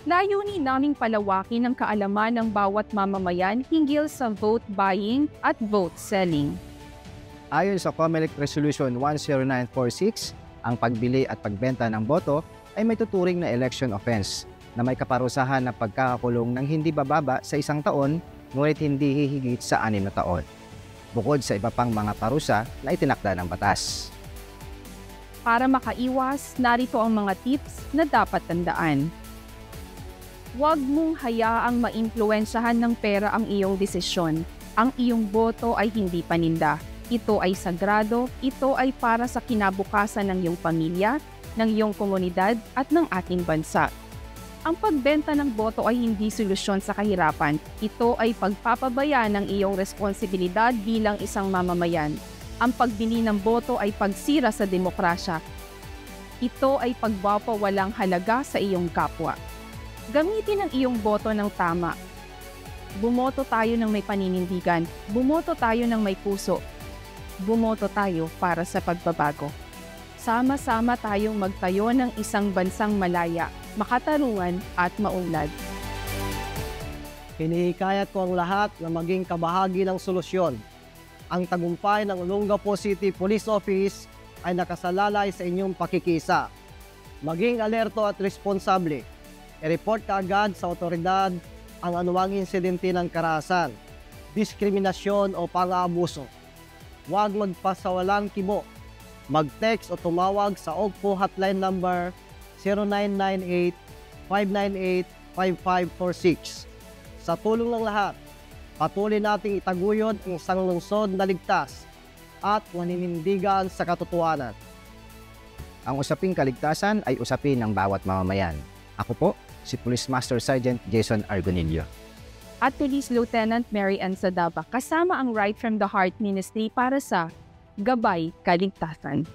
Layunin naming palawakin ang kaalaman ng bawat mamamayan hinggil sa vote buying at vote selling. Ayon sa COMELEC Resolution 10946, ang pagbili at pagbenta ng boto ay may tuturing na election offense na may kaparusahan na pagkakakulong ng hindi bababa sa 1 taon ngunit hindi hihigit sa 6 na taon, bukod sa iba pang mga parusa na itinakda ng batas. Para makaiwas, narito ang mga tips na dapat tandaan. Huwag mong hayaang maimpluwensyahan ng pera ang iyong desisyon. Ang iyong boto ay hindi paninda. Ito ay sagrado, ito ay para sa kinabukasan ng iyong pamilya, ng iyong komunidad at ng ating bansa. Ang pagbenta ng boto ay hindi solusyon sa kahirapan. Ito ay pagpapabaya ng iyong responsibilidad bilang isang mamamayan. Ang pagbili ng boto ay pagsira sa demokrasya. Ito ay pagpapawalang halaga sa iyong kapwa. Gamitin ang iyong boto ng tama. Bumoto tayo ng may paninindigan. Bumoto tayo ng may puso. Bumoto tayo para sa pagbabago. Sama-sama tayong magtayo ng isang bansang malaya, makatarungan at maunlad. Hinihikayat ko ang lahat na maging kabahagi ng solusyon. Ang tagumpay ng Olongapo City Police Office ay nakasalalay sa inyong pakikisa. Maging alerto at responsable. I-report kaagad sa otoridad ang anumang insidente ng karahasan, diskriminasyon o pang-aabuso. Huwag magpasawalang kibo. Mag-text o tumawag sa OGPO hotline number 0998-598-5546. Sa tulong ng lahat, patuloy nating itaguyod ang isang lungsod na ligtas at naninindigan sa katotohanan. Ang usaping kaligtasan ay usapin ng bawat mamamayan. Ako po, si Police Master Sergeant Jason Argonillo. At Police Lieutenant Mary Ann Sadaba, kasama ang Right from the Heart Ministry para sa Gabay Kaligtasan.